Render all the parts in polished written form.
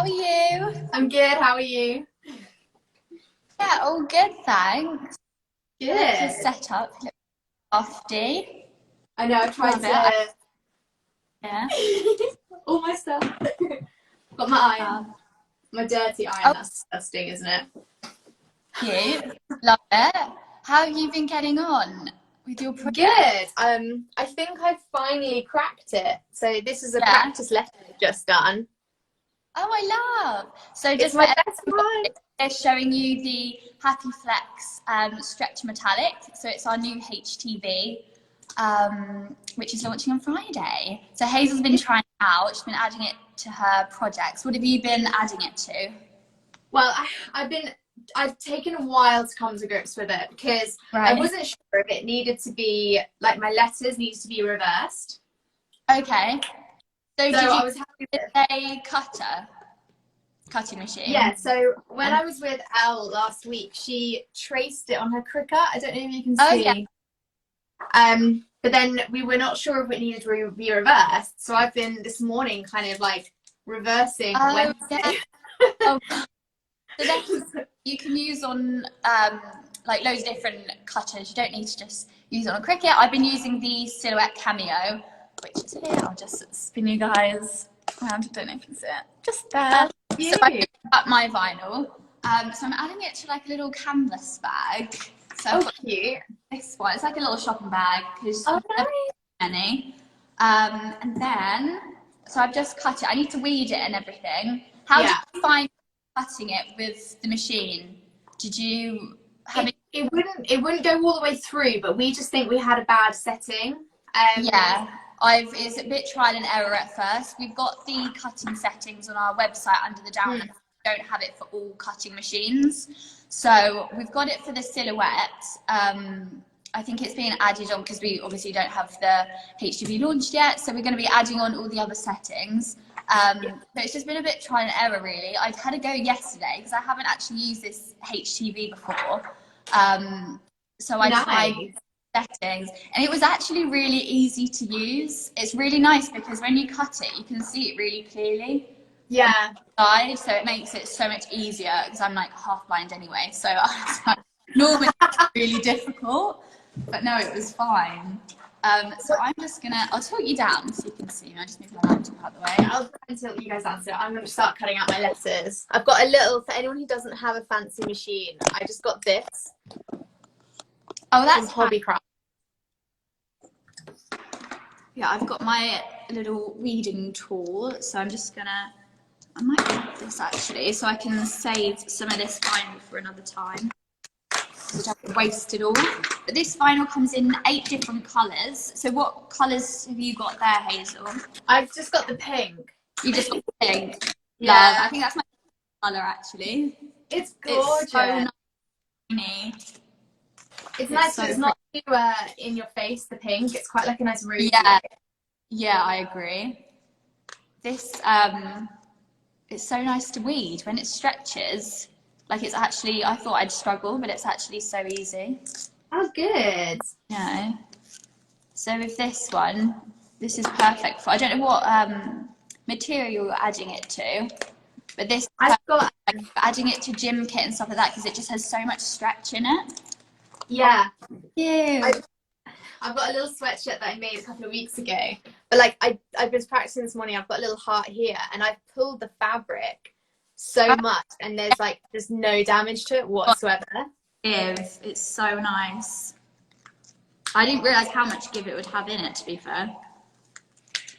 are you? I'm good, how are you? Yeah, all good, thanks. Good. I like your setup, you look lofty. I know, I've tried Love to... it. Yeah. all my stuff. Got my iron. Um, My dirty iron, oh, that's disgusting, isn't it? cute. Love it. How have you been getting on with your project? Good. I think I've finally cracked it. So this is a Yeah. practice lesson I've just done. Oh, I love. So It's just my for best one. they're showing you the HappyFlex Stretch Metallic. So it's our new HTV, which is launching on Friday. So Hazel's been trying it out. She's been adding it to her projects. What have you been adding it to? Well, I've taken a while to come to grips with it because I wasn't sure if it needed to be, like my letters needed to be reversed. Okay. So did I you was happy with a cutting machine? Yeah, so when I was with Elle last week, she traced it on her Cricut. I don't know if you can see. Yeah. But then we were not sure if it needed to be reversed. So I've been this morning kind of like reversing Wednesday. Yeah. Oh. So then you can use on like loads of different cutters. You don't need to just use it on a Cricut. I've been using the Silhouette Cameo, which is here. I'll just spin you guys around. I don't know if you can see it. Just there. So I picked up my vinyl. So I'm adding it to like a little canvas bag. So I've got cute. This one. It's like a little shopping bag because nice. Many. And then so I've just cut it. I need to weed it and everything. How did you find cutting it with the machine? Did you have it wouldn't go all the way through, but we just think we had a bad setting. Yeah, it's a bit trial and error at first. We've got the cutting settings on our website under the download. We don't have it for all cutting machines. So we've got it for the Silhouette. I think it's being added on because we obviously don't have the HTV launched yet. So we're going to be adding on all the other settings. But it's just been a bit trial and error, really. I had a go yesterday because I haven't actually used this HTV before. So I tried settings and it was actually really easy to use. It's really nice because when you cut it, you can see it really clearly. Yeah. Side, so it makes it so much easier because I'm like half blind anyway. So I was like, normally it's really difficult, but no, it was fine. So I'm just I'll tilt you down so you can see me. I just move my laptop out of the way. I'll try and tilt you guys down, so I'm going to start cutting out my letters. I've got a little, for anyone who doesn't have a fancy machine, I just got this. Oh, that's Hobbycraft. Yeah, I've got my little weeding tool, so I'm just I might have this actually, so I can save some of this vinyl for another time. Which I've wasted all. But this vinyl comes in 8 different colours. So what colours have you got there, Hazel? I've just got the pink. You just got the pink? Yeah. Love. I think that's my colour actually. It's gorgeous. It's so nice. It's nice because it's not too in your face, the pink. It's quite like a nice rosy. Yeah, I agree. This, it's so nice to weed when it stretches. Like it's actually, I thought I'd struggle, but it's actually so easy. Oh, good. Yeah. So with this one, this is perfect for, I don't know what material you're adding it to, but this, I've got adding it to gym kit and stuff like that because it just has so much stretch in it. Yeah. Cute. I've got a little sweatshirt that I made a couple of weeks ago, but like I've been practicing this morning. I've got a little heart here, and I've pulled the fabric so much, and there's no damage to it whatsoever. It's so nice. I didn't realise how much give it would have in it, to be fair.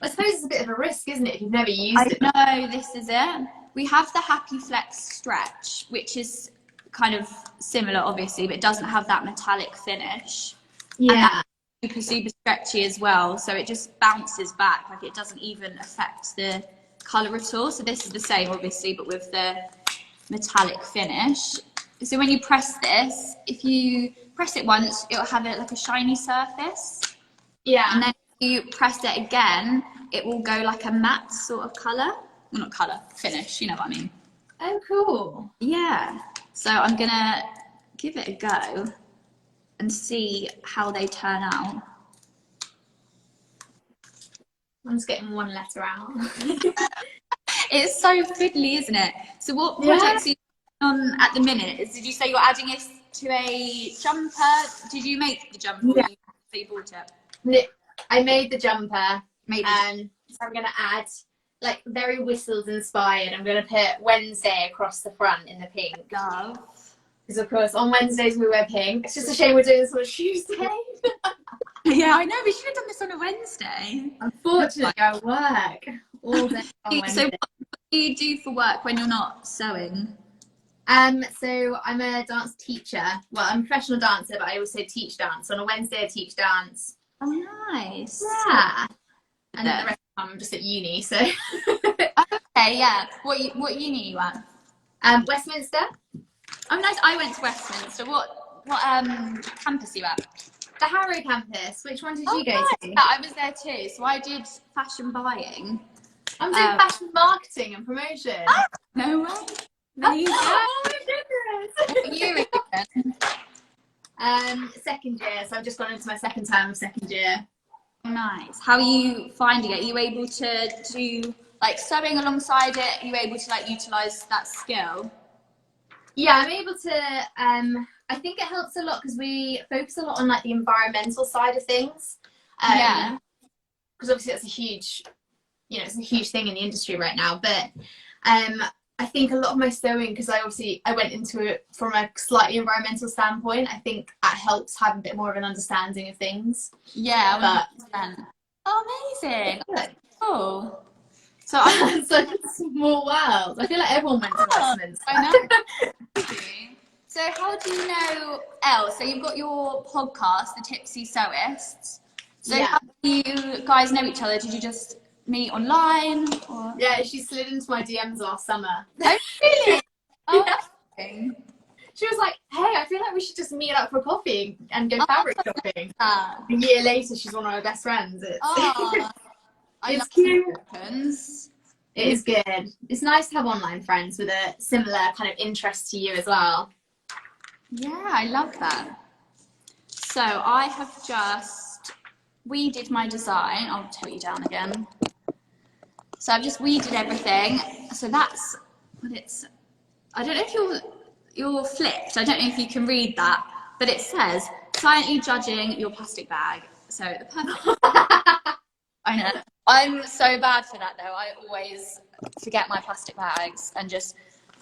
I suppose it's a bit of a risk, isn't it, if you've never used it? I know, this is it. We have the HappyFlex Stretch, which is kind of similar, obviously, but it doesn't have that metallic finish. Yeah. And that's super stretchy as well, so it just bounces back, like it doesn't even affect the colour at all. So this is the same, obviously, but with the metallic finish. So when you press this, if you press it once, it'll have like a shiny surface. Yeah. And then if you press it again, it will go like a matte sort of colour. Well, not colour, finish, you know what I mean. Oh, cool. Yeah. So I'm gonna give it a go and see how they turn out. I'm just getting one letter out. It's so fiddly, isn't it? So what projects are you on at the minute? Did you say you're adding it to a jumper? Did you make the jumper or you bought it? I made the jumper. So I'm going to add, like, very whistles inspired. I'm going to put Wednesday across the front in the pink. Love. Because, of course, on Wednesdays we wear pink. It's just a shame we're doing this on a Tuesday. Yeah, I know. We should have done this on a Wednesday. Unfortunately, I work all day on Wednesday. So what do you do for work when you're not sewing? So I'm a dance teacher. Well, I'm a professional dancer, but I also teach dance. On a Wednesday, I teach dance. Oh, nice. Yeah. And then the rest of the time I'm just at uni, so. Okay, yeah. What uni are you at? Westminster. Oh, nice. I went to Westminster. What campus are you at? The Harrow campus. Which one did you go to? Yeah, I was there too. So I did fashion buying. I'm doing fashion marketing and promotion. No way. Amazing. Oh my goodness. What year is it then? Second year. So I've just gone into my second term of second year. Nice. How are you finding it? Are you able to do like sewing alongside it? Are you able to like utilise that skill? Yeah, I'm able to. I think it helps a lot because we focus a lot on like the environmental side of things. Yeah. Because obviously that's a huge, it's a huge thing in the industry right now. But I think a lot of my sewing, because I went into it from a slightly environmental standpoint. I think that helps have a bit more of an understanding of things. Yeah, 100%. Oh, amazing. That's cool. So I'm such a small world. I feel like everyone went to Westminster. I know. So how do you know Elle? So you've got your podcast, the Tipsy Sewists. So how do you guys know each other? Did you just meet online? Or? Yeah, she slid into my DMs last summer. Oh, really? Oh, yeah. She was like, hey, I feel like we should just meet up for coffee and go fabric shopping. A year later, she's one of my best friends. It's cute. It is good. It's nice to have online friends with a similar kind of interest to you as well. Yeah, I love that. So I have just weeded my design. I'll tell you down again. So I've just weeded everything. So that's what it's. I don't know if you're flipped. I don't know if you can read that, but it says silently judging your plastic bag. So the perfect. I know. I'm so bad for that though. I always forget my plastic bags and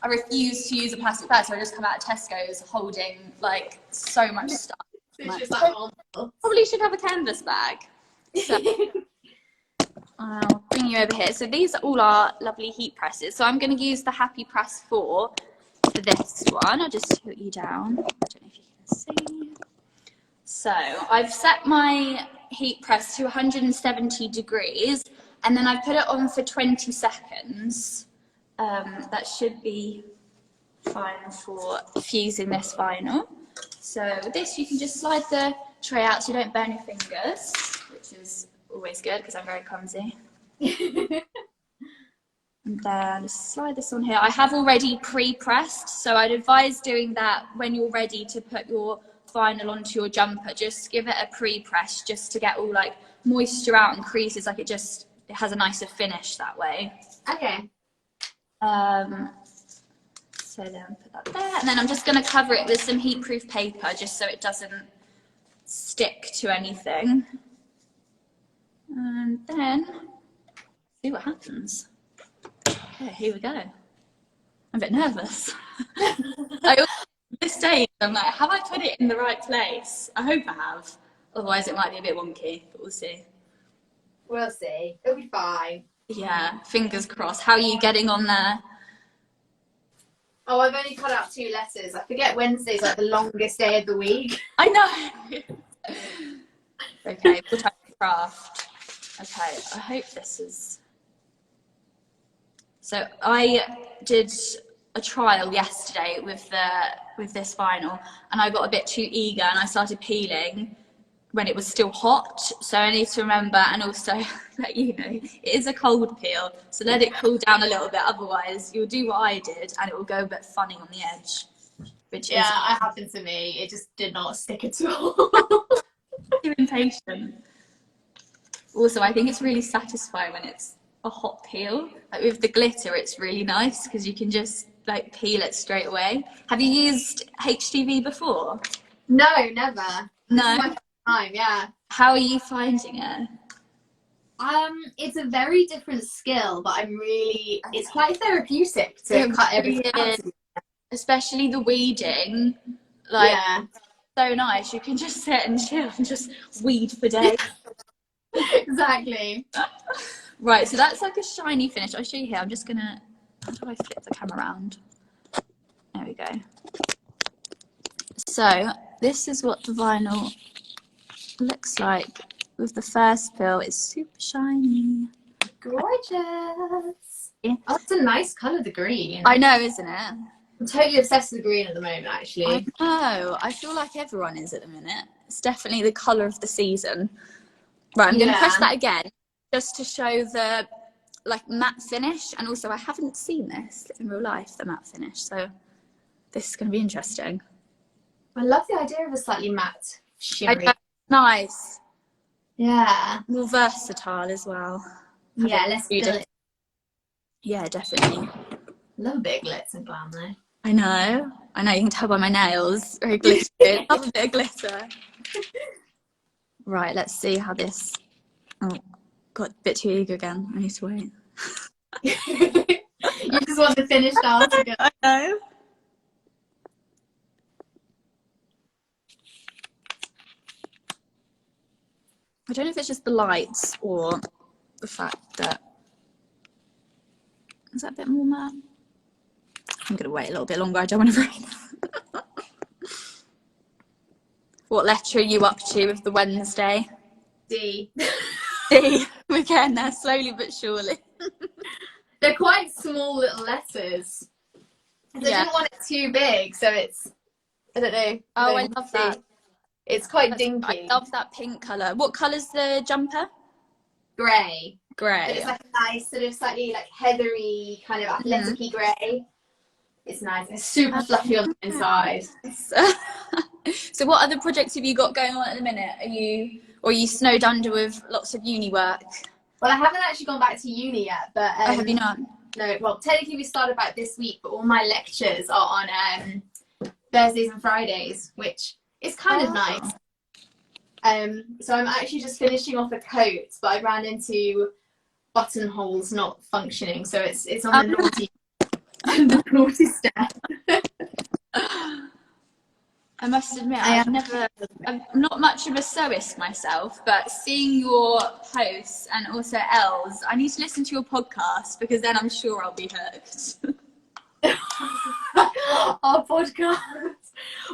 I refuse to use a plastic bag, so I just come out of Tesco's holding like so much stuff. It's just probably should have a canvas bag. So I'll bring you over here. So these are all our lovely heat presses. So I'm going to use the Happy Press 4 for this one. I'll just put you down. I don't know if you can see. So I've set my heat press to 170 degrees and then I've put it on for 20 seconds. That should be fine for fusing this vinyl. So with this you can just slide the tray out so you don't burn your fingers, which is always good because I'm very clumsy. And then slide this on here. I have already pre-pressed, so I'd advise doing that when you're ready to put your vinyl onto your jumper. Just give it a pre-press just to get all like moisture out and creases, like it has a nicer finish that way. Okay. So then put that there, and then I'm just going to cover it with some heat-proof paper just so it doesn't stick to anything. And then see what happens. Okay, here we go. I'm a bit nervous. At this stage, I'm like, have I put it in the right place? I hope I have. Otherwise, it might be a bit wonky, but we'll see. We'll see. It'll be fine. Yeah, fingers crossed. How are you getting on there? Oh, I've only cut out 2 letters. I forget Wednesday's like the longest day of the week. I know. Okay, we'll try to craft. Okay, I hope this is. So I did a trial yesterday with this vinyl, and I got a bit too eager, and I started peeling when it was still hot. So I need to remember, and also let you know, it is a cold peel, so let it cool down a little bit. Otherwise, you'll do what I did, and it will go a bit funny on the edge. Which yeah, it happened to me. It just did not stick at all. Too impatient. Also, I think it's really satisfying when it's a hot peel. Like with the glitter, it's really nice because you can just like peel it straight away. Have you used HTV before? No, never. No. This is my first time, yeah. How are you finding it? It's a very different skill, but it's quite therapeutic to cut everything out. Especially the weeding. Like, yeah. So nice. You can just sit and chill and just weed for days. Exactly. Right, so that's like a shiny finish. I'll show you here. I'm just gonna, how do I flip the camera around? There we go. So this is what the vinyl looks like with the first fill. It's super shiny. Gorgeous. Oh, it's a nice colour, the green. I know, isn't it? I'm totally obsessed with the green at the moment, actually. I know. I feel like everyone is at the minute. It's definitely the colour of the season. Right, I'm going to press that again just to show the like matte finish. And also, I haven't seen this in real life, the matte finish. So this is going to be interesting. I love the idea of a slightly matte shimmery. Nice. Yeah. More versatile as well. Yeah, less glitz. Yeah, definitely. Love a bit of glitz and glam though. I know. You can tell by my nails. Very glittery. Love a bit of glitter. Right, let's see how this... Oh, got a bit too eager again. I need to wait. You just want the finished article. I know. I don't know if it's just the lights or the fact that... Is that a bit more matte? I'm going to wait a little bit longer. I don't want to ruin it. What letter are you up to with the Wednesday? D. D. We're getting there slowly but surely. They're quite small little letters. I didn't want it too big, so it's... I don't know. Oh, I love that. It's quite dinky. I love that pink colour. What colour's the jumper? Grey. Grey. It's like a nice sort of slightly like heathery kind of athletic-y grey. It's nice. It's super fluffy on the inside. So what other projects have you got going on at the minute? Are you snowed under with lots of uni work? Well, I haven't actually gone back to uni yet, but have you not? No. Well, technically we started back this week, but all my lectures are on Thursdays and Fridays, which is kind of nice. So I'm actually just finishing off a coat, but I ran into buttonholes not functioning, so it's on the naughty the naughty step. I must admit, I'm not much of a sewist myself, but seeing your posts and also Els, I need to listen to your podcast because then I'm sure I'll be hooked. Our podcast.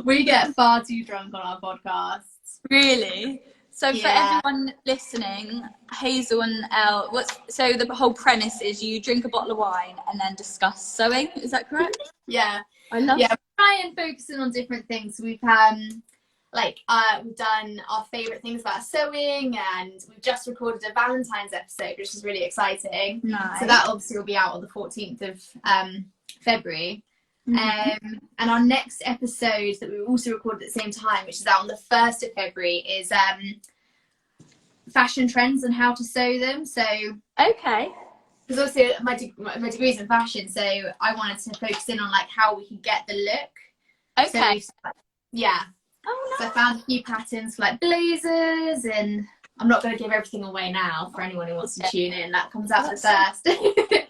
We get far too drunk on our podcasts. Really? So for everyone listening, Hazel and Elle, so the whole premise is you drink a bottle of wine and then discuss sewing. Is that correct? Yeah. I love we try and focus in on different things. We've done our favourite things about sewing, and we've just recorded a Valentine's episode, which is really exciting. Nice. So that obviously will be out on the 14th of February. And our next episode that we also recorded at the same time, which is out on the 1st of February, is fashion trends and how to sew them. So because obviously my degree is in fashion, so I wanted to focus in on like how we can get the look. So oh, nice. So I found a few patterns for like blazers, and I'm not going to give everything away now for anyone who wants to tune in. That comes out the 1st.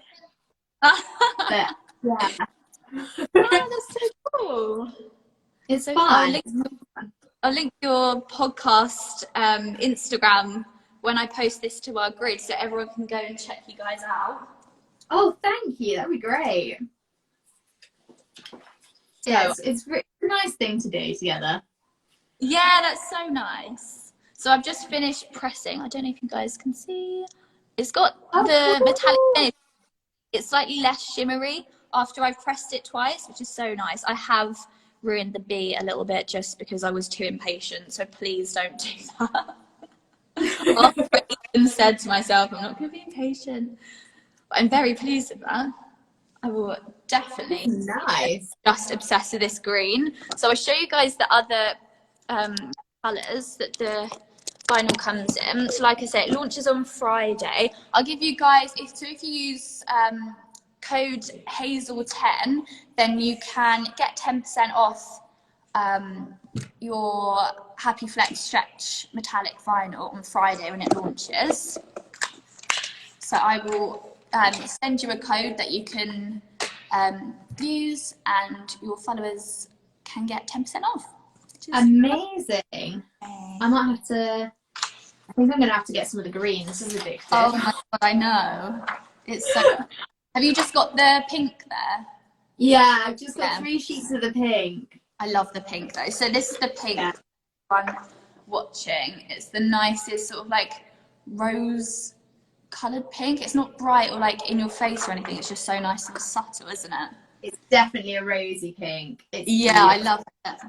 But yeah. That's so cool. It's fun. I'll link your podcast Instagram when I post this to our grid so everyone can go and check you guys out. Oh, thank you. That'd be great. Yeah, it's a nice thing to do together. Yeah, that's so nice. So I've just finished pressing. I don't know if you guys can see. It's got the metallic finish. It's slightly less shimmery after I've pressed it twice, which is so nice. I have ruined the B a little bit just because I was too impatient, so please don't do that. After I even said to myself, I'm not going to be impatient. But I'm very pleased with that. I will definitely just obsess with this green. So I'll show you guys the other colours that the vinyl comes in. So like I said, it launches on Friday. I'll give you guys, if you use code Hazel10, then you can get 10% off your HappyFlex Stretch Metallic vinyl on Friday when it launches. So I will send you a code that you can use, and your followers can get 10% off. Amazing. I might have to, I think I'm going to have to get some of the green. This is addictive. Oh my God, I know. It's so... Have you just got the pink there? Yeah, I've just got 3 sheets of the pink. I love the pink though. So this is the pink one watching. It's the nicest sort of like rose coloured pink. It's not bright or like in your face or anything. It's just so nice and subtle, isn't it? It's definitely a rosy pink. It's yeah, beautiful. I love it.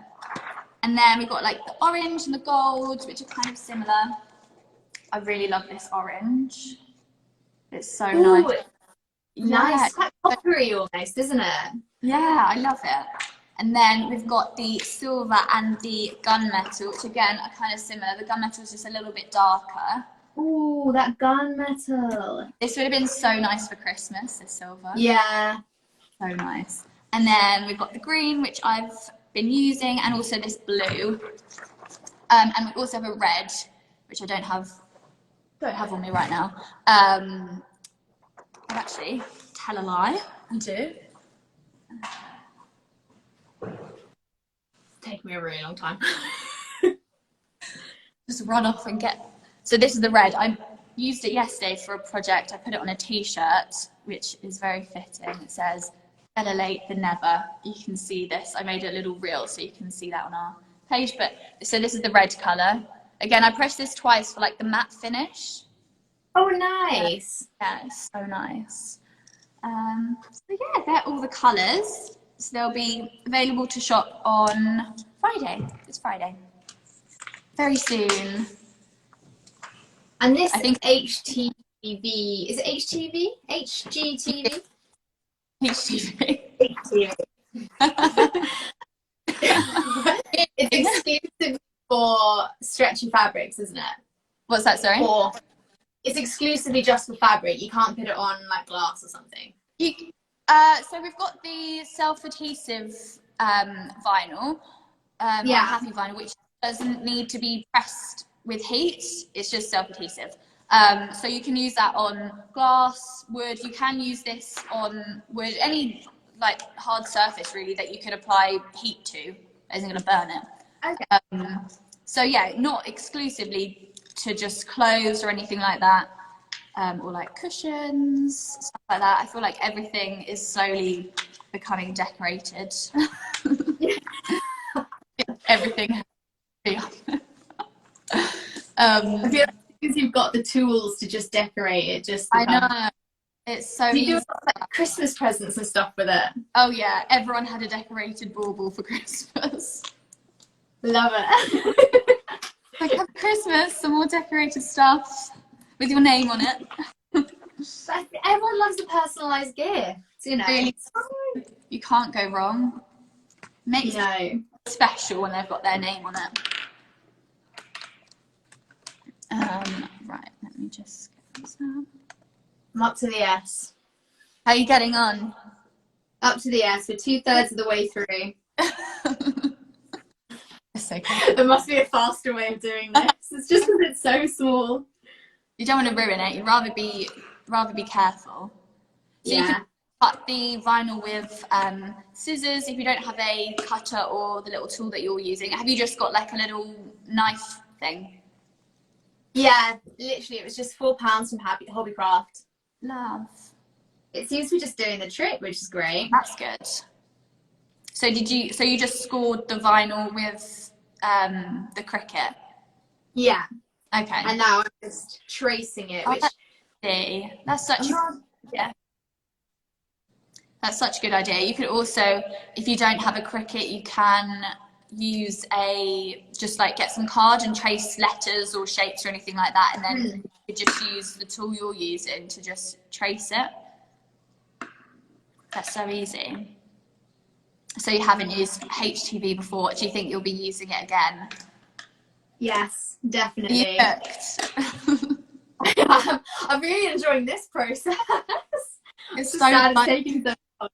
And then we've got like the orange and the gold, which are kind of similar. I really love this orange. It's so nice. Nice, it's quite coppery almost, isn't it? Yeah, I love it. And then we've got the silver and the gunmetal, which again are kind of similar. The gunmetal is just a little bit darker. Ooh, that gunmetal. This would have been so nice for Christmas, this silver. Yeah. So nice. And then we've got the green, which I've been using, and also this blue. And we also have a red, which I don't have on me right now. I'll actually tell a lie. I do. It's taken me a really long time. Just run off and get. So this is the red. I used it yesterday for a project. I put it on a t-shirt, which is very fitting. It says, "Better late than never." You can see this. I made a little reel so you can see that on our page. But so this is the red colour. Again, I pressed this twice for like the matte finish. Oh, nice. Yeah, it's so nice. So yeah, they're all the colours. So they'll be available to shop on Friday. It's Friday. Very soon. And this, I think HTV, is it HTV? HGTV? HTV. HTV. It's exclusive for stretchy fabrics, isn't it? What's that, sorry? Or it's exclusively just for fabric. You can't put it on like glass or something. So we've got the self-adhesive vinyl, Happy vinyl, which doesn't need to be pressed with heat. It's just self-adhesive. So you can use that on glass, wood. You can use this on wood, any like hard surface really that you could apply heat to. Isn't going to burn it. Okay. So yeah, not exclusively to just clothes or anything like that, or like cushions, stuff like that. I feel like everything is slowly becoming decorated. Everything. I feel like because you've got the tools to just decorate it, just I know. It's so you easy. do like Christmas presents and stuff with it. Oh yeah, everyone had a decorated bauble for Christmas. Love it. Like, have Christmas, some more decorated stuff with your name on it. Everyone loves a personalised gift, you know. Really, you can't go wrong. Makes it special when they've got their name on it. Right, let me just get this out. I'm up to the S. How are you getting on? Up to the S. We're 2/3 of the way through. It's okay. There must be a faster way of doing this. It's just because it's so small. You don't want to ruin it. You'd rather be careful. So you can cut the vinyl with scissors if you don't have a cutter or the little tool that you're using. Have you just got like a little knife thing? Yeah, literally, it was just £4 from Hobbycraft. Love. It seems to be just doing the trick, which is great. That's good. So you just scored the vinyl with the Cricut? Yeah. Okay. And now I'm just tracing it. Which that's such that's such a good idea. You could also, if you don't have a Cricut, you can use get some card and trace letters or shapes or anything like that, and then you just use the tool you're using to just trace it. That's so easy. So you haven't used HTV before. Do you think you'll be using it again? Yes, You definitely. cooked. I'm really enjoying this process. It's so sad it's fun. taking so long.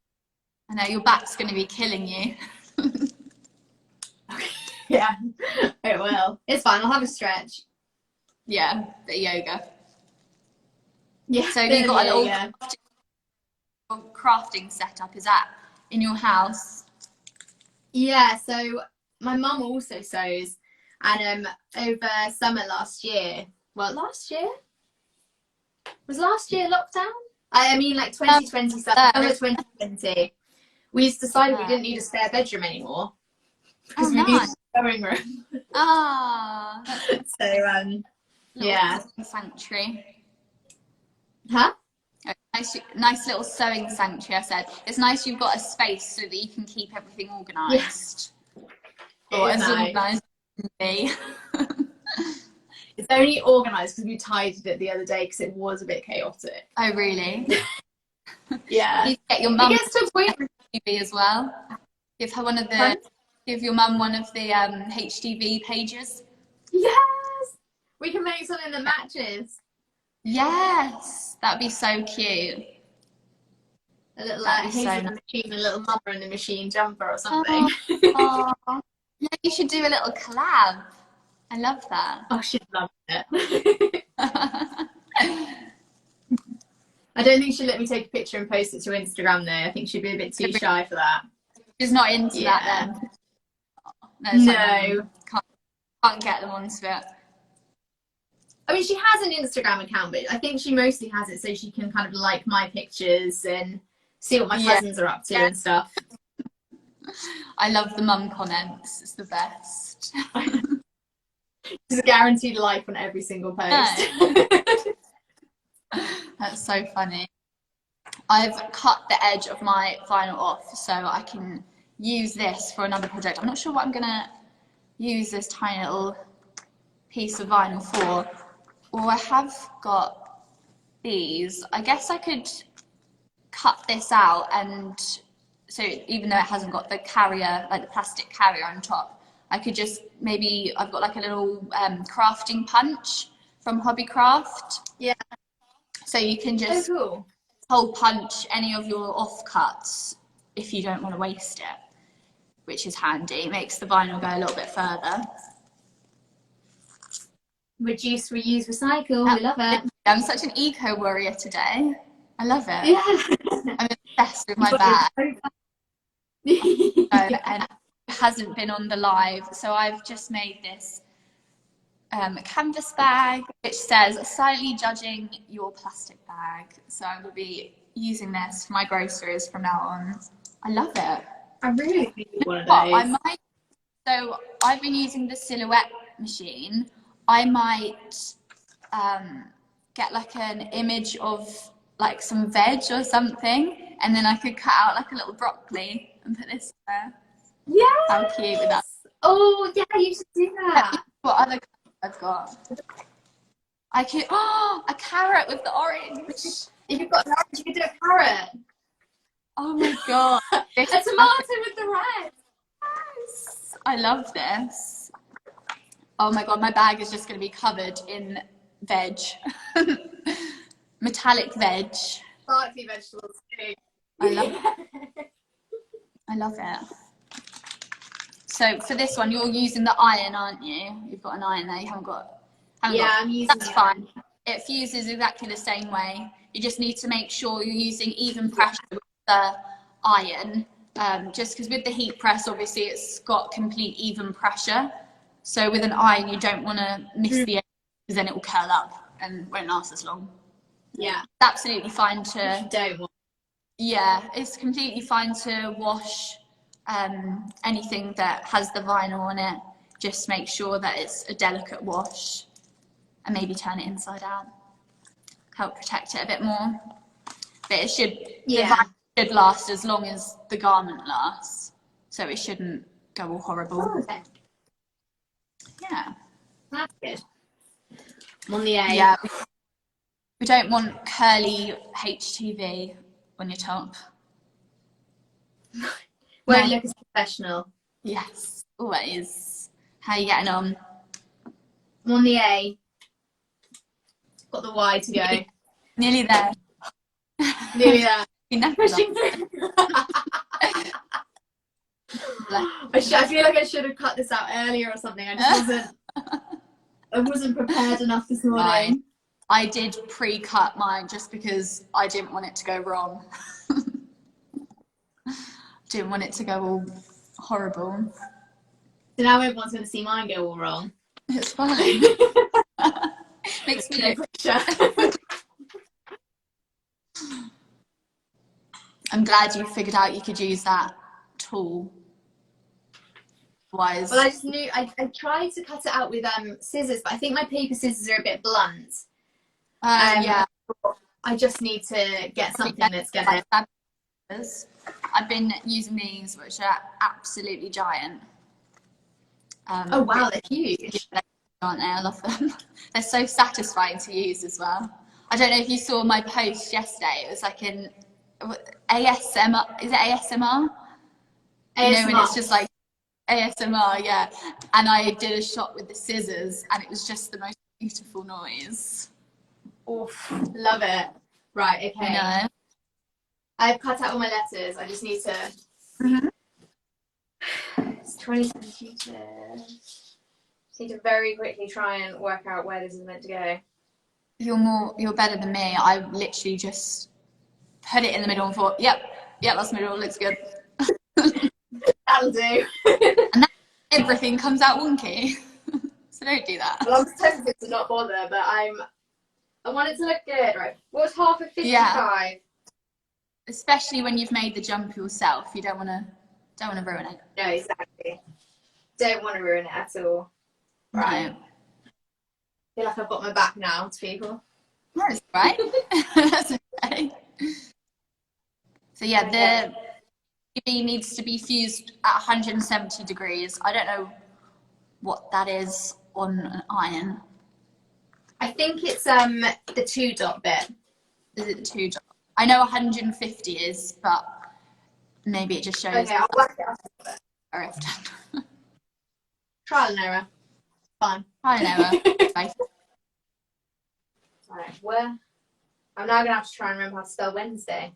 I know your back's going to be killing you. Yeah, it will. It's fine. I'll have a stretch. Yeah, the yoga. Yeah. So you got a little crafting setup, is that in your house? Yeah, so my mum also sews, and over summer last year, was last year lockdown? I mean like 2020, summer 2020, we decided we didn't need a spare bedroom anymore because we needed a sewing room. Ah, So yeah. Sanctuary. Huh? Nice little sewing sanctuary. I said it's nice you've got a space so that you can keep everything organised. Yeah. Or as organised as me. It's only organised because we tidied it the other day because it was a bit chaotic. Oh really? Yeah. You get your mum it gets to a point HTV as well. Give her one of the. Huh? Give your mum one of the HTV pages. Yes, we can make something that matches. Yes, that'd be so cute. A little Hazel in the machine, a little mother in the machine jumper or something. Oh, yeah, you should do a little collab. I love that. Oh, she'd love it. I don't think she'd let me take a picture and post it to Instagram though. I think she'd be a bit too shy for that. She's not into that then. No. Can't get them onto it. I mean, she has an Instagram account, but I think she mostly has it so she can kind of like my pictures and see what my cousins are up to and stuff. I love the mum comments. It's the best. It's a guaranteed like on every single post. That's so funny. I've cut the edge of my vinyl off so I can use this for another project. I'm not sure what I'm gonna use this tiny little piece of vinyl for. Or I have got these. I guess I could cut this out, and so even though it hasn't got the carrier, like the plastic carrier on top, I could just maybe, I've got like a little crafting punch from Hobbycraft. Yeah. So you can just hole punch any of your offcuts if you don't want to waste it, which is handy. It makes the vinyl go a little bit further. Reduce, reuse, recycle. We love it. I'm such an eco warrior today. I love it. Yeah. I'm obsessed with my bag. And it hasn't been on the live, so I've just made this canvas bag which says "silently judging your plastic bag." So I will be using this for my groceries from now on. I love it. I really need one of those. So I've been using the silhouette machine. I might get like an image of like some veg or something, and then I could cut out like a little broccoli and put this there. Yeah. How cute with that? Oh yeah, you should do that. What other colours I've got? I could a carrot with the orange. If you've got an orange, you could do a carrot. Oh my god. A tomato with the red. Yes. I love this. Oh my god, my bag is just going to be covered in veg. Metallic veg. Sparkly vegetables too. I love it. I love it. So for this one, you're using the iron, aren't you? You've got an iron there. You haven't got. I'm using. That's fine. It fuses exactly the same way. You just need to make sure you're using even pressure with the iron. Just because with the heat press, obviously, it's got complete even pressure. So with an iron, you don't want to miss the edge because then it will curl up and won't last as long. Yeah. It's absolutely fine to. Don't want. Yeah, it's completely fine to wash anything that has the vinyl on it. Just make sure that it's a delicate wash and maybe turn it inside out. Help protect it a bit more. But it should, the vinyl should last as long as the garment lasts. So it shouldn't go all horrible. Oh, okay. Yeah. That's good. I'm on the A. Yeah. We don't want curly HTV on your top. Won't look as professional. Yes, always. How are you getting on? I'm on the A. Got the Y to go. Nearly there. Nearly there. Enough. Pushing through. I feel like I should have cut this out earlier or something. I wasn't prepared enough this morning. Fine. I did pre-cut mine just because I didn't want it to go wrong. Didn't want it to go all horrible. So now everyone's going to see mine go all wrong. It's fine. Makes me look. I'm glad you figured out you could use that tool. Wise. Well, I just knew I tried to cut it out with scissors, but I think my paper scissors are a bit blunt. Yeah. I just need to get something that's gonna. I've been using these, which are absolutely giant. Oh wow, they're huge, aren't they? I love them. They're so satisfying to use as well. I don't know if you saw my post yesterday. It was like an ASMR. Is it ASMR? You know, when it's just like ASMR, yeah. And I did a shot with the scissors, and it was just the most beautiful noise. Oof, love it. Right, okay. No. I've cut out all my letters. I just need to. It's 2022. Just need to very quickly try and work out where this is meant to go. You're better than me. I literally just put it in the middle and thought, yep, that's middle, looks good. That'll do. And then everything comes out wonky. So don't do that. Well, I'm tempted to not bother, but I want it to look good, right? What's half of 55? Yeah. Especially when you've made the jump yourself, you don't want to ruin it. No, exactly. Don't want to ruin it at all. Right. No. I feel like I've got my back now to people. That's right. That's okay. So yeah, the UV needs to be fused at 170 degrees. I don't know what that is on an iron. I think it's the 2-dot bit. Is it the 2-dot? I know 150 is, but maybe it just shows. Okay, I'll work it out. Trial and error. Fine. Trial and error. Right. Alright, where? I'm now going to have to try and remember how to spell Wednesday.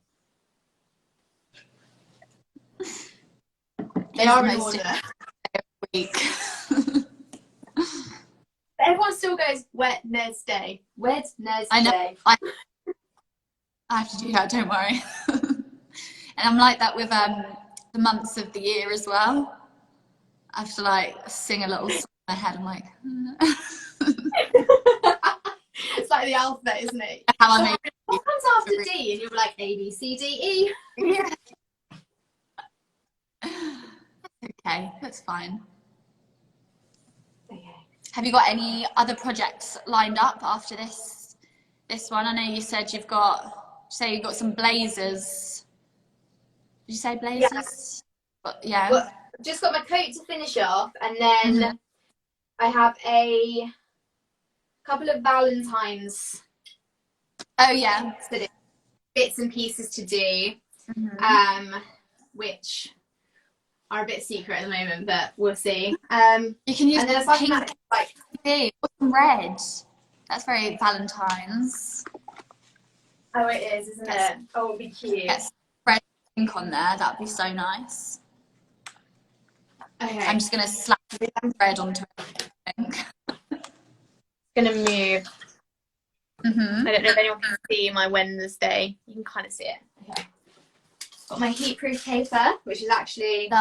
They are in order. Week. But everyone still goes Wednesday. Wednesday. I know. I have to do that, don't worry. And I'm like that with the months of the year as well. I have to like sing a little song in my head. I'm like, it's like the alphabet, isn't it? how I make what comes after D? And you're like A, B, C, D, E. Yeah. Okay, that's fine. Okay. Have you got any other projects lined up after this one? I know you said you've got some blazers. Did you say blazers? Yeah. Well, I've just got my coat to finish off, and then I have a couple of Valentine's. Oh yeah. Bits and pieces to do, which are a bit secret at the moment, but we'll see. You can use and then pink, like some red. That's very Valentine's. Oh, it is, isn't it? Oh, it'll be cute. Yes, red pink on there. That'd be so nice. Okay. I'm just gonna slap red onto it. Gonna move. I don't know if anyone can see my Wednesday. You can kind of see it. Okay. Got my heat-proof paper, which is actually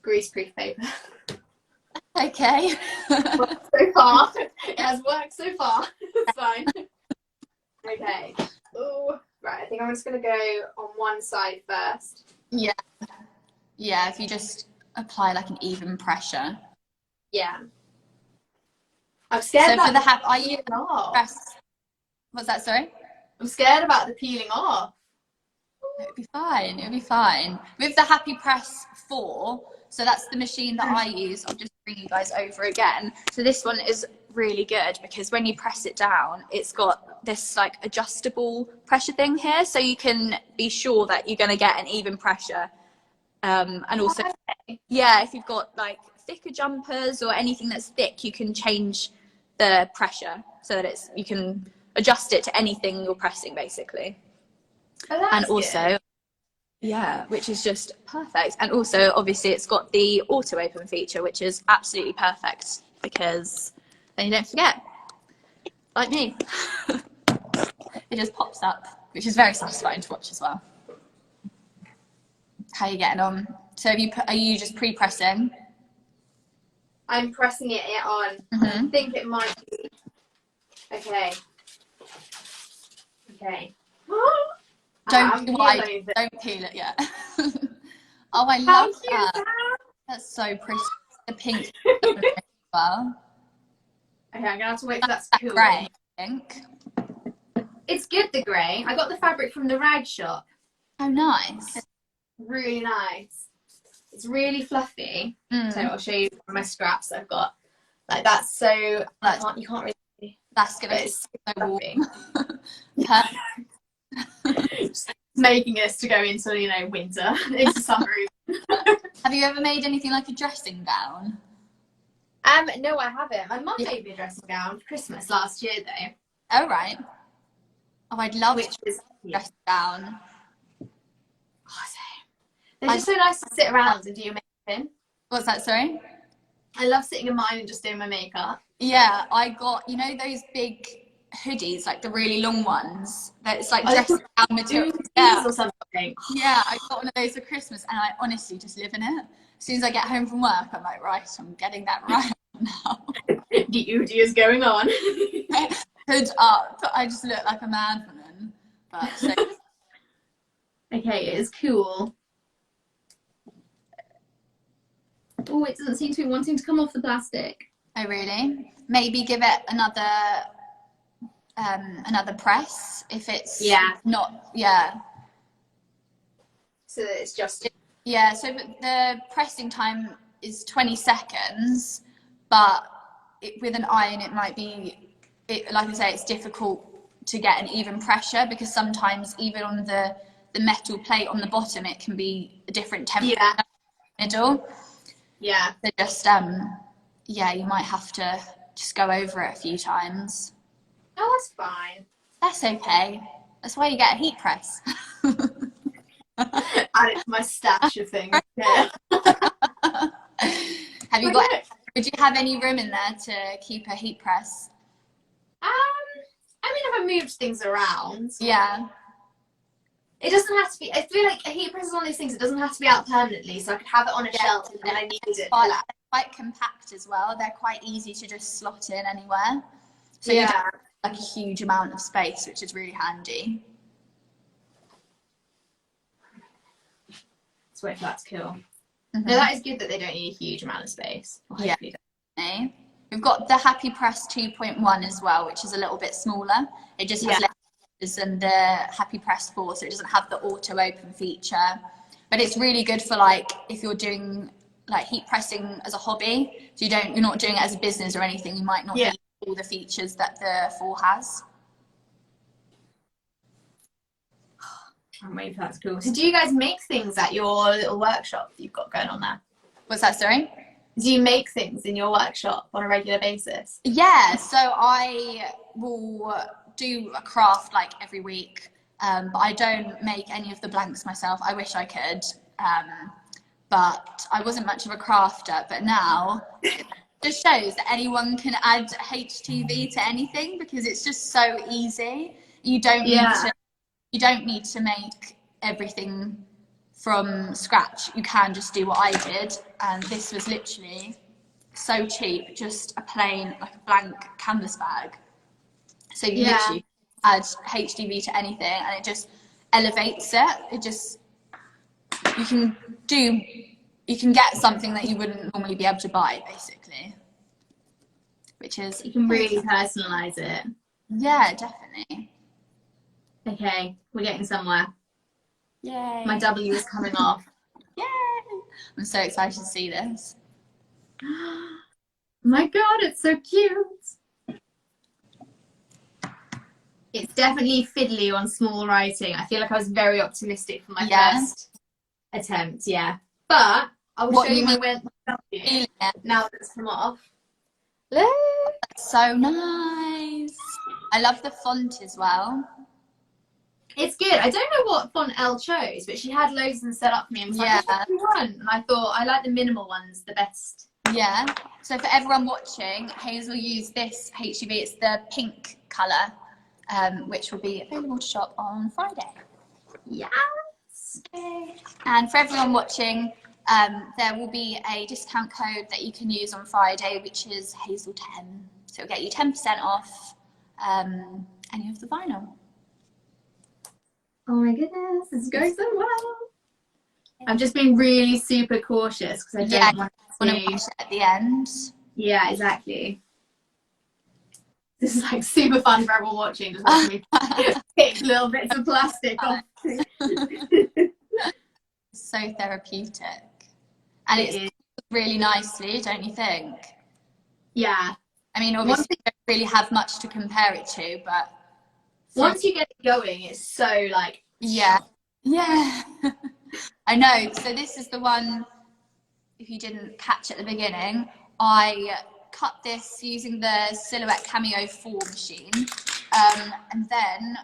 grease-proof paper. Okay. So far, it has worked so far. It's fine. Okay. Oh, right. I think I'm just gonna go on one side first. Yeah. Yeah. If you just apply like an even pressure. Yeah. I'm scared so about for the are you off. What's that? Sorry. I'm scared about the peeling off. It'll be fine. It'll be fine. With the HappyPress 4, so that's the machine that I use. I'll just bring you guys over again. So this one is really good because when you press it down, it's got this like adjustable pressure thing here, so you can be sure that you're going to get an even pressure. And also, yeah, if you've got like thicker jumpers or anything that's thick, you can change the pressure so that you can adjust it to anything you're pressing, basically. Oh, and also good. Yeah, which is just perfect. And also, obviously, it's got the auto open feature, which is absolutely perfect because then you don't forget, like me. It just pops up, which is very satisfying to watch as well. How are you getting on? So are you just pre-pressing? I'm pressing it on. Mm-hmm. I think it might be. Okay. Don't peel it yet. Oh, I love that. That's so pretty. The pink as well. Okay, I'm gonna have to wait for that to cool. Grey, I think. It's good, the grey. I got the fabric from the rag shop. Oh, nice. It's really nice. It's really fluffy. So I'll show you my scraps that I've got. Like that's so. You can't really. That's gonna be so fluffy. Making us to go into winter, into summer. Have you ever made anything like a dressing gown? No, I haven't. My mum made me a dressing gown for Christmas last year, though. Oh, right. Oh, I'd love a dressing gown. They're just so nice to sit around and do your makeup in. What's that, sorry? I love sitting in mine and just doing my makeup. Yeah, I got, those big hoodies, like the really long ones. It's like dressing gown material. Yeah. Or something. Yeah, I got one of those for Christmas and I honestly just live in it. As soon as I get home from work, I'm like, right, I'm getting that right now. The Udi is going on. Hood up. I just look like a madwoman. But so. Okay, it is cool. Oh, it doesn't seem to be wanting to come off the plastic. Oh, really? Maybe give it another press if it's not. So that it's just. Yeah, so the pressing time is 20 seconds, but with an iron it might be, like I say, it's difficult to get an even pressure because sometimes even on the metal plate on the bottom it can be a different temperature in the middle. Yeah. So just, you might have to just go over it a few times. Oh, that's fine. That's okay. That's why you get a heat press. Add it to my stash of things. Yeah. Would you have any room in there to keep a heat press? I mean, if I moved things around. Yeah. It doesn't have to be. I feel like a heat press is one of those things. It doesn't have to be out permanently, so I could have it on a shelf and then I need it. They're quite compact as well. They're quite easy to just slot in anywhere. So you don't have like a huge amount of space, which is really handy. Let's wait for that to cool. No, that is good that they don't need a huge amount of space. Yeah. We've got the HappyPress 2.1 as well, which is a little bit smaller. It just has less than the HappyPress 4, so it doesn't have the auto open feature. But it's really good for like if you're doing like heat pressing as a hobby, so you're not doing it as a business or anything. You might not need all the features that the 4 has. I'm waiting for that to cool. So do you guys make things at your little workshop that you've got going on there? What's that, sorry? Do you make things in your workshop on a regular basis? Yeah, so I will do a craft like every week, but I don't make any of the blanks myself. I wish I could, but I wasn't much of a crafter. But now it just shows that anyone can add HTV to anything because it's just so easy. You don't need to make everything from scratch. You can just do what I did, and this was literally so cheap, just a plain like a blank canvas bag. So you literally add HDV to anything and it just elevates it. It just, you can get something that you wouldn't normally be able to buy, basically, which is, you can really personalize it. Yeah, definitely. Okay, we're getting somewhere. Yay. My W is coming off. Yay. I'm so excited to see this. My God, it's so cute. It's definitely fiddly on small writing. I feel like I was very optimistic for my first attempt, but I'll What show you you my mean? went Feeling it? now that it's come off. Look. That's so nice. I love the font as well. It's good. I don't know what font Elle chose, but she had loads of them set up for me and was like, which one do you want? And I thought I like the minimal ones the best. Yeah. So for everyone watching, Hazel used this HUV. It's the pink colour, which will be available to shop on Friday. Yes. Okay. And for everyone watching, there will be a discount code that you can use on Friday, which is Hazel10. So it'll get you 10% off any of the vinyl. Oh my goodness, it's going so well. I'm just being really super cautious because I don't want to wash it at the end. Yeah, exactly. This is like super fun for everyone watching. Just watching me pick little bits of plastic off. So therapeutic. And it's really nicely, don't you think? Yeah. I mean, obviously, you don't really have much to compare it to, but once you get it going, it's so like... Yeah. I know. So this is the one, if you didn't catch at the beginning, I cut this using the Silhouette Cameo 4 machine, and then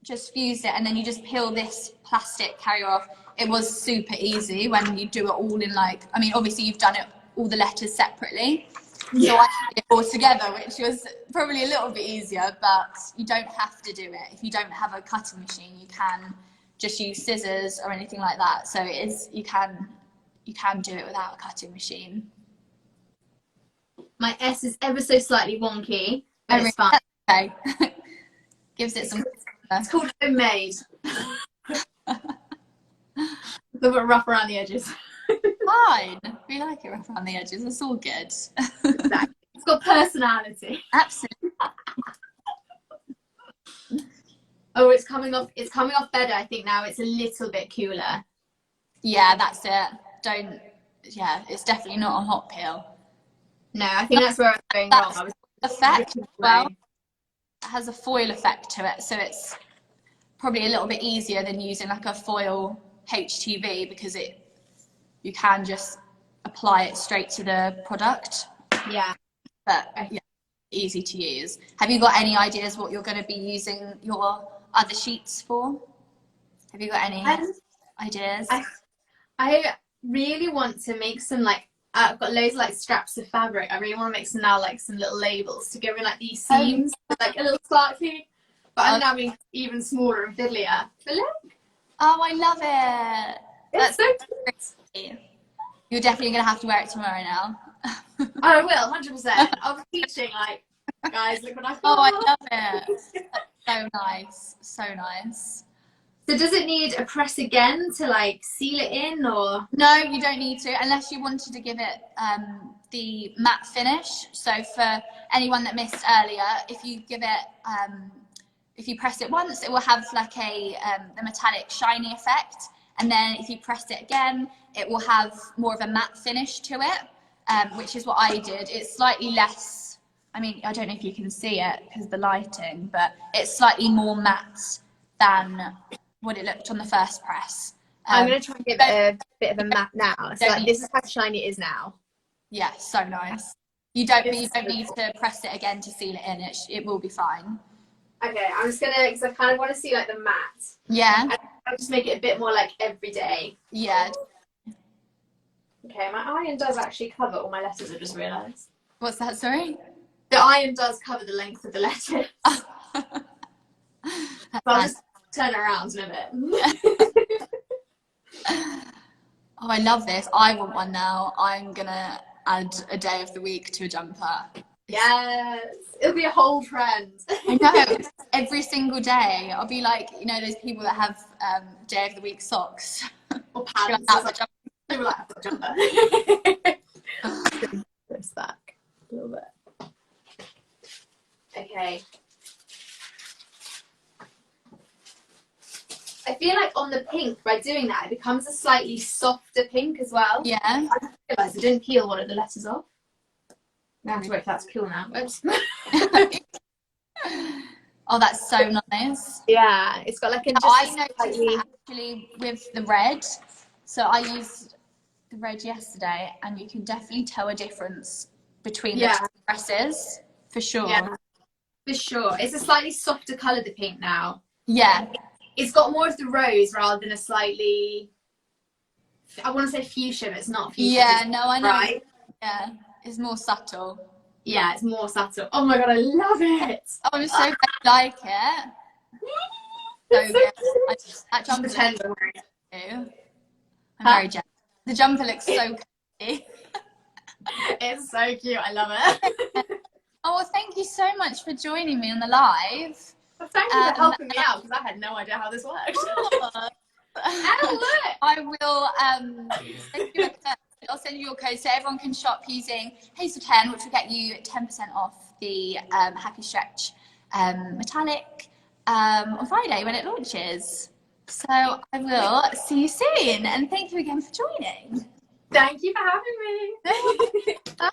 just fused it, and then you just peel this plastic carrier off. It was super easy when you do it all in like, I mean, obviously you've done it, all the letters separately. Yeah. So I did it all together, which was probably a little bit easier, but you don't have to do it. If you don't have a cutting machine, you can just use scissors or anything like that. So it is, you can do it without a cutting machine. My S is ever so slightly wonky, but it's fine. Okay. Gives it some... It's called homemade. A little bit rough around the edges. Fine. We like it rough around the edges. It's all good. Exactly. It's got personality. Absolutely. Oh, it's coming off. It's coming off better. I think now it's a little bit cooler. Yeah, that's it. Yeah, it's definitely not a hot peel. No, I think that's where I was going wrong. I was effect as well. It has a foil effect to it, so it's probably a little bit easier than using like a foil HTV because you can just apply it straight to the product. Yeah. But yeah, easy to use. Have you got any ideas what you're going to be using your other sheets for? Have you got any ideas? I really want to make some like, I've got loads of like scraps of fabric. I really want to make some now like some little labels to go in like these seams, like a little sparkly. But I'm now being even smaller and fiddlier. But look. Oh, I love it. That's so cute. You're definitely going to have to wear it tomorrow now. I will, 100%. I'll be teaching like, guys, look what I found. Oh, I love it. That's so nice. So nice. So does it need a press again to like seal it in or? No, you don't need to unless you wanted to give it the matte finish. So for anyone that missed earlier, if you give it, if you press it once, it will have like the metallic shiny effect. And then if you press it again, it will have more of a matte finish to it, which is what I did. It's slightly less, I mean, I don't know if you can see it because of the lighting, but it's slightly more matte than what it looked on the first press. I'm going to try and give it a bit of a matte now. So like, this is how shiny it is now. Yeah, so nice. You don't need to press it again to seal it in. It will be fine. Okay, I'm just going to, because I kind of want to see like the matte. Yeah. I'll just make it a bit more like everyday. Yeah. Okay, my iron does actually cover all my letters, I just realised. What's that, sorry? The iron does cover the length of the letters. So I'll just turn it around in a bit. Oh, I love this. I want one now. I'm going to add a day of the week to a jumper. Yes, it'll be a whole trend. I know, every single day. I'll be like, you know, those people that have day of the week socks. Or pants. They were like, I've got a jumper. This back a little bit. Okay. I feel like on the pink, by doing that, it becomes a slightly softer pink as well. Yeah. I realised I didn't peel one of the letters off. I have to wait for that to cool now. Oops. Oh, that's so nice. Yeah, it's got like a I noticed that actually with the red. So I used the red yesterday, and you can definitely tell a difference between the Yeah. two dresses, for sure. Yeah, for sure. It's a slightly softer colour, the pink now. Yeah. It's got more of the rose rather than a slightly, I want to say fuchsia, but it's not fuchsia. Yeah, no, I know. Right? Yeah, it's more subtle. Yeah, it's more subtle. Oh my god, I love it. Oh, I'm so glad you like it. So It's good. cute. That Just jumper pretend looks I'm wearing it. cute. I'm Huh? very jealous. The jumper looks so pretty. It's so cute. I love it. Oh, well, thank you so much for joining me on the live. Well, thank you for helping me out, because I had no idea how this worked. Oh, look. I will send you a code. I'll send you your code so everyone can shop using Hazel 10, which will get you 10% off the Happy Stretch Metallic on Friday when it launches. So I will see you soon, and thank you again for joining. Thank you for having me. Bye.